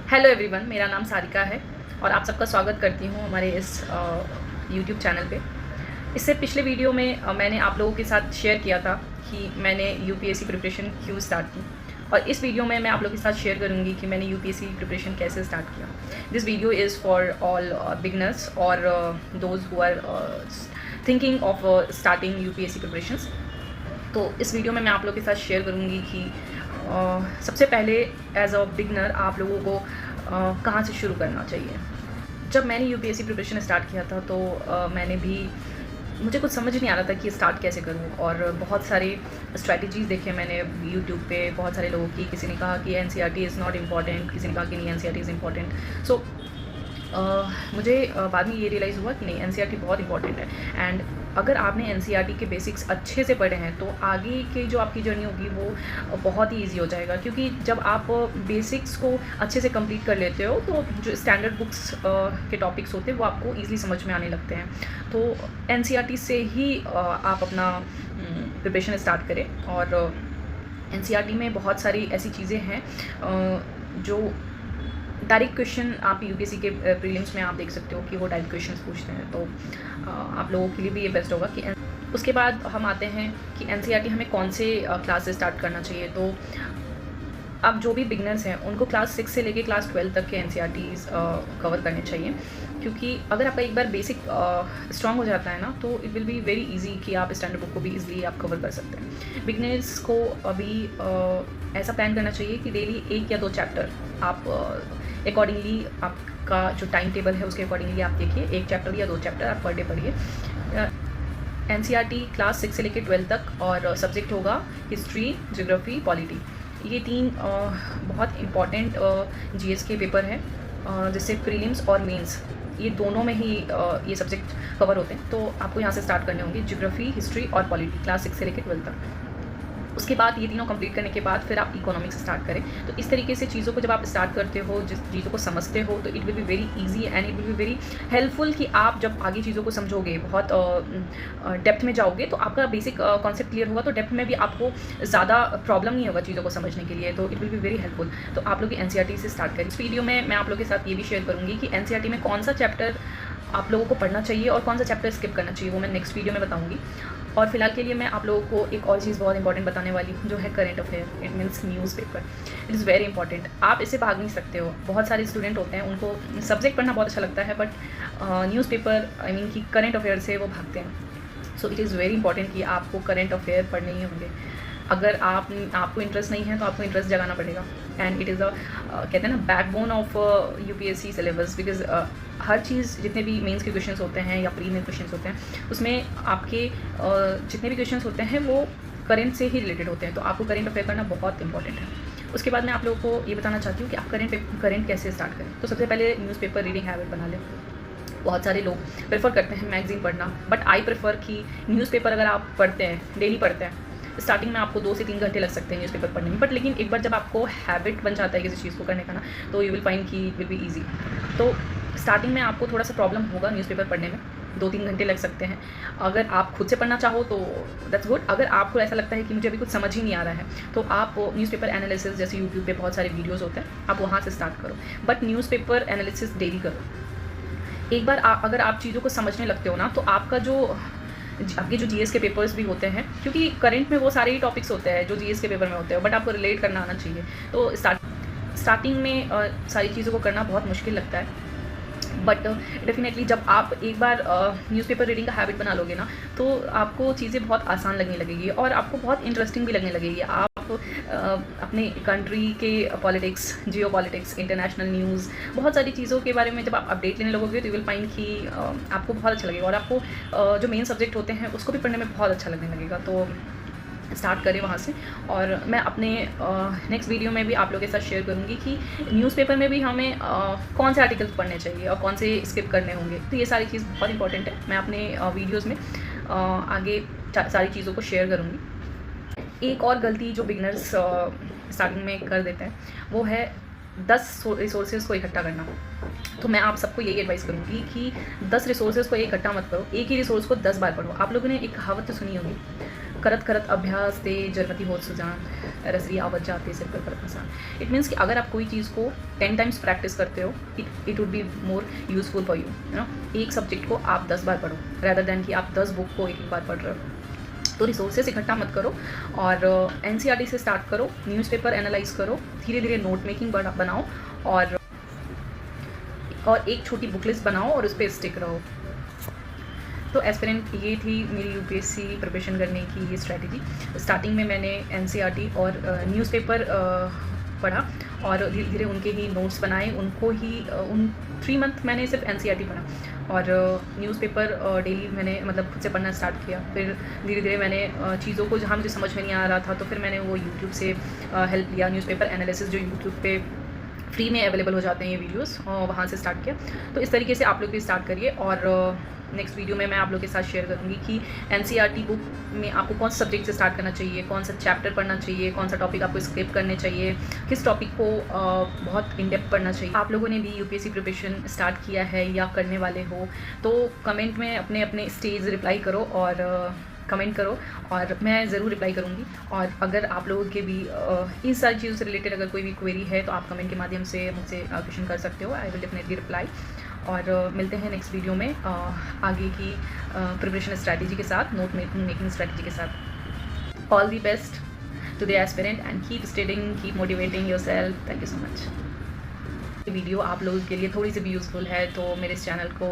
Hello everyone, मेरा नाम सारिका है और आप सबका स्वागत करती हूँ हमारे इस यूट्यूब चैनल पे। इससे पिछले वीडियो में मैंने आप लोगों के साथ शेयर किया था कि मैंने यूपीएससी प्रिपरेशन क्यों स्टार्ट की, और इस वीडियो में मैं आप लोगों के साथ शेयर करूँगी कि मैंने यूपीएससी प्रिपरेशन कैसे स्टार्ट किया। This video is for all beginners और those who are thinking of starting UPSC preparations. तो इस वीडियो में मैं आप लोगों के साथ शेयर करूँगी कि सबसे पहले एज अ बिगनर आप लोगों को कहाँ से शुरू करना चाहिए। जब मैंने यूपीएससी प्रिपरेशन स्टार्ट किया था तो मुझे कुछ समझ नहीं आ रहा था कि स्टार्ट कैसे करूँ, और बहुत सारे स्ट्रैटेजीज़ देखे मैंने यूट्यूब पे बहुत सारे लोगों की। किसी ने कहा कि एनसीईआरटी इज़ नॉट इम्पॉर्टेंट, किसी ने कहा कि नहीं एनसीईआरटी इज़ इम्पॉर्टेंट। सो मुझे बाद में ये रियलाइज़ हुआ कि नहीं, एनसीईआरटी बहुत इंपॉर्टेंट है। एंड अगर आपने एनसीईआरटी के बेसिक्स अच्छे से पढ़े हैं तो आगे की जो आपकी जर्नी होगी वो बहुत ही इजी हो जाएगा, क्योंकि जब आप बेसिक्स को अच्छे से कंप्लीट कर लेते हो तो जो स्टैंडर्ड बुक्स के टॉपिक्स होते हैं वो आपको ईज़िली समझ में आने लगते हैं। तो एनसीईआरटी से ही आप अपना प्रिपरेशन स्टार्ट करें। और एनसीईआरटी में बहुत सारी ऐसी चीज़ें हैं जो डायरेक्ट क्वेश्चन आप यूपीएससी के प्रीलिम्स में आप देख सकते हो कि वो डायरेक्ट क्वेश्चंस पूछते हैं, तो आप लोगों के लिए भी ये बेस्ट होगा कि उसके बाद हम आते हैं कि एनसीईआरटी हमें कौन से क्लास से स्टार्ट करना चाहिए। तो अब जो भी बिगनर्स हैं उनको क्लास 6 से लेके क्लास 12 तक के एनसीईआरटीज़ कवर करने चाहिए, क्योंकि अगर आपका एक बार बेसिक स्ट्रांग हो जाता है ना तो it will be very easy कि आप स्टैंडर्ड बुक को भी इजीली आप कवर कर सकते हैं। बिगनर्स को अभी ऐसा प्लान करना चाहिए कि डेली 1 या 2 चैप्टर आप अकॉर्डिंगली आपका जो टाइम टेबल है उसके अकॉर्डिंगली आप देखिए, 1 चैप्टर या 2 चैप्टर आप पर डे पढ़िए। एनसीईआरटी क्लास 6 से लेकर 12 तक, और सब्जेक्ट होगा हिस्ट्री, ज्योग्राफी, पॉलिटी। ये 3 बहुत इम्पॉर्टेंट जीएस के पेपर हैं जिससे प्रीलिम्स और मेंस ये दोनों में ही ये सब्जेक्ट कवर होते हैं। तो आपको यहाँ से स्टार्ट करने होंगे ज्योग्राफी, हिस्ट्री और पॉलिटी क्लास 6 से लेकर 12 तक। उसके बाद ये तीनों कंप्लीट करने के बाद फिर आप इकोनॉमिक्स स्टार्ट करें। तो इस तरीके से चीज़ों को जब आप स्टार्ट करते हो, जिस चीज़ों को समझते हो, तो it will be very easy and it will be very helpful कि आप जब आगे चीज़ों को समझोगे, बहुत डेप्थ में जाओगे, तो आपका बेसिक कॉन्सेप्ट क्लियर होगा, तो डेप्थ में भी आपको ज़्यादा प्रॉब्लम नहीं होगा चीज़ों को समझने के लिए। तो it will be very helpful. तो आप लोग एनसीईआरटी से स्टार्ट करें। इस वीडियो में मैं आप लोगों के साथ ये भी शेयर करूँगी कि एनसीईआरटी में कौन सा चैप्टर आप लोगों को पढ़ना चाहिए और कौन सा चैप्टर स्किप करना चाहिए, वो मैं नेक्स्ट वीडियो में बताऊँगी। और फिलहाल के लिए मैं आप लोगों को एक और चीज़ बहुत इंपॉर्टेंट बताने वाली हूँ, जो है current affair. It means newspaper. It is very important. आप इससे भाग नहीं सकते हो। बहुत सारे स्टूडेंट होते हैं, उनको सब्जेक्ट पढ़ना बहुत अच्छा लगता है, बट न्यूज़पेपर आई मीन कि करंट अफेयर से वो भागते हैं। So it is very important कि आपको करंट अफेयर पढ़ने ही होंगे। अगर आपको इंटरेस्ट नहीं है तो आपको इंटरेस्ट जगाना पड़ेगा। एंड इट इज़ कहते हैं ना backbone of UPSC syllabus, because हर चीज़, जितने भी मेंस के क्वेश्चंस होते हैं या प्री मेंस क्वेश्चंस होते हैं, उसमें आपके जितने भी क्वेश्चंस होते हैं वो करंट से ही रिलेटेड होते हैं। तो आपको करंट अफेयर करना बहुत इंपॉर्टेंट है। उसके बाद मैं आप लोगों को ये बताना चाहती हूँ कि आप करंट कैसे स्टार्ट करें। तो सबसे पहले न्यूज़पेपर रीडिंग हैबिट बना लें। बहुत सारे लोग प्रेफर करते हैं मैगज़ीन पढ़ना, बट आई प्रेफर कि न्यूज़पेपर अगर आप पढ़ते हैं, डेली पढ़ते हैं, स्टार्टिंग में आपको 2 से 3 घंटे लग सकते हैं न्यूज़पेपर पढ़ने में, बट लेकिन एक बार जब आपको हैबिट बन जाता है किसी चीज़ को करने का ना, तो यू विल फाइंड कि इट विल बी ईजी। तो स्टार्टिंग में आपको थोड़ा सा प्रॉब्लम होगा न्यूज़पेपर पढ़ने में, 2-3 घंटे लग सकते हैं। अगर आप खुद से पढ़ना चाहो तो दैट्स गुड। अगर आपको ऐसा लगता है कि मुझे अभी कुछ समझ ही नहीं आ रहा है, तो आप न्यूज़पेपर एनालिसिस जैसे यूट्यूब पे बहुत सारे वीडियोज़ होते हैं, आप वहाँ से स्टार्ट करो, बट न्यूज़पेपर एनालिसिस डेली करो। एक बार अगर आप चीज़ों को समझने लगते हो ना, तो आपके जो जीएस के पेपर्स भी होते हैं, क्योंकि करंट में वो सारे ही टॉपिक्स होते हैं जो जीएस के पेपर में होते हैं, बट आपको रिलेट करना आना चाहिए। तो स्टार्टिंग में सारी चीज़ों को करना बहुत मुश्किल लगता है, बट डेफिनेटली जब आप एक बार न्यूज़पेपर रीडिंग का हैबिट बना लोगे ना, तो आपको चीज़ें बहुत आसान लगने लगेगी और आपको बहुत इंटरेस्टिंग भी लगने लगेगी। आप अपने कंट्री के पॉलिटिक्स, जियो पॉलिटिक्स, इंटरनेशनल न्यूज़, बहुत सारी चीज़ों के बारे में जब आप अपडेट लेने लगोगे तो यू विल फाइंड कि आपको बहुत अच्छा लगेगा, और आपको जो मेन सब्जेक्ट होते हैं उसको भी पढ़ने में बहुत अच्छा लगने लगेगा। तो स्टार्ट करें वहाँ से। और मैं अपने नेक्स्ट वीडियो में भी आप लोगों के साथ शेयर करूँगी कि न्यूज़पेपर में भी हमें कौन से आर्टिकल्स पढ़ने चाहिए और कौन से स्किप करने होंगे। तो ये सारी चीज़ बहुत इंपॉर्टेंट है। मैं अपने वीडियोज़ में आगे सारी चीज़ों को शेयर करूँगी। एक और गलती जो बिगनर्स स्टार्टिंग में कर देते हैं वो है 10 रिसोर्सेज को इकट्ठा करना। तो मैं आप सबको यही एडवाइस करूँगी कि 10 रिसोर्सेज को इकट्ठा मत करो, एक ही रिसोर्स को 10 बार पढ़ो। आप लोगों ने एक कहावत तो सुनी होगी, करत करत अभ्यास ते जरमती होत सुजान रसरी आवत जाते सिर पर परत आसान। इट मीन्स कि अगर आप कोई चीज़ को 10 टाइम्स प्रैक्टिस करते हो it would be more useful for you know. एक सब्जेक्ट को आप 10 बार पढ़ो रैदर देन कि आप 10 बुक को एक बार पढ़ रहे हो। तो रिसोर्सेस इकट्ठा मत करो और एनसीईआरटी से स्टार्ट करो, न्यूज़पेपर एनालाइज करो, धीरे धीरे नोट मेकिंग बनाओ और एक छोटी बुक लिस्ट बनाओ और उस पर स्टिक रहो। तो एस्पिरेंट ये थी मेरी यूपीएससी प्रिपरेशन करने की ये स्ट्रैटेजी। स्टार्टिंग में मैंने एनसीईआरटी और न्यूज़पेपर पढ़ा और धीरे धीरे उनके ही नोट्स बनाए, उनको ही उन 3 मंथ मैंने सिर्फ एनसीईआरटी पढ़ा और न्यूज़पेपर डेली मैंने मतलब खुद से पढ़ना स्टार्ट किया। फिर धीरे धीरे मैंने चीज़ों को जहाँ मुझे समझ में नहीं आ रहा था तो फिर मैंने वो यूट्यूब से हेल्प लिया। न्यूज़पेपर एनालिसिस जो यूट्यूब पे फ्री में अवेलेबल हो जाते हैं ये वीडियोस, वहाँ से स्टार्ट किया। तो इस तरीके से आप लोग भी स्टार्ट करिए और नेक्स्ट वीडियो में मैं आप लोग के साथ शेयर करूँगी कि एनसीईआरटी बुक में आपको कौन सा सब्जेक्ट से स्टार्ट करना चाहिए, कौन सा चैप्टर पढ़ना चाहिए, कौन सा टॉपिक आपको स्किप करने चाहिए, किस टॉपिक को बहुत इन डेप्थ पढ़ना चाहिए। आप लोगों ने भी यूपीएससी प्रिपरेशन स्टार्ट किया है या करने वाले हो तो कमेंट में अपने अपने स्टेज रिप्लाई करो और कमेंट करो और मैं ज़रूर रिप्लाई करूँगी। और अगर आप लोगों के भी इन सारी चीज़ों से रिलेटेड अगर कोई भी क्वेरी है तो आप कमेंट के माध्यम से मुझसे क्वेश्चन कर सकते हो। I will definitely reply. और मिलते हैं नेक्स्ट वीडियो में आगे की प्रिपरेशन स्ट्रैटेजी के साथ, नोट मेकिंग स्ट्रैटेजी के साथ। All the best to the aspirant and keep studying, keep motivating yourself. Thank you so much. Video आप लोगों के लिए थोड़ी सी भी यूज़फुल है तो मेरे इस चैनल को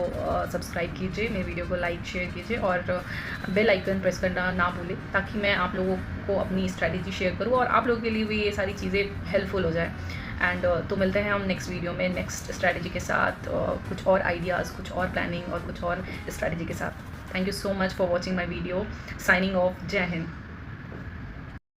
सब्सक्राइब कीजिए, मेरे वीडियो को लाइक शेयर कीजिए और बेल आइकन प्रेस करना ना भूलें ताकि मैं आप लोगों को अपनी स्ट्रैटेजी शेयर करूं और आप लोगों के लिए भी ये सारी चीज़ें हेल्पफुल हो जाए। एंड तो मिलते हैं हम नेक्स्ट वीडियो में नेक्स्ट स्ट्रैटेजी के साथ, कुछ और आइडियाज़, कुछ और प्लानिंग और कुछ और स्ट्रैटेजी के साथ। Thank you so much for watching my video. Signing off. जय हिंद।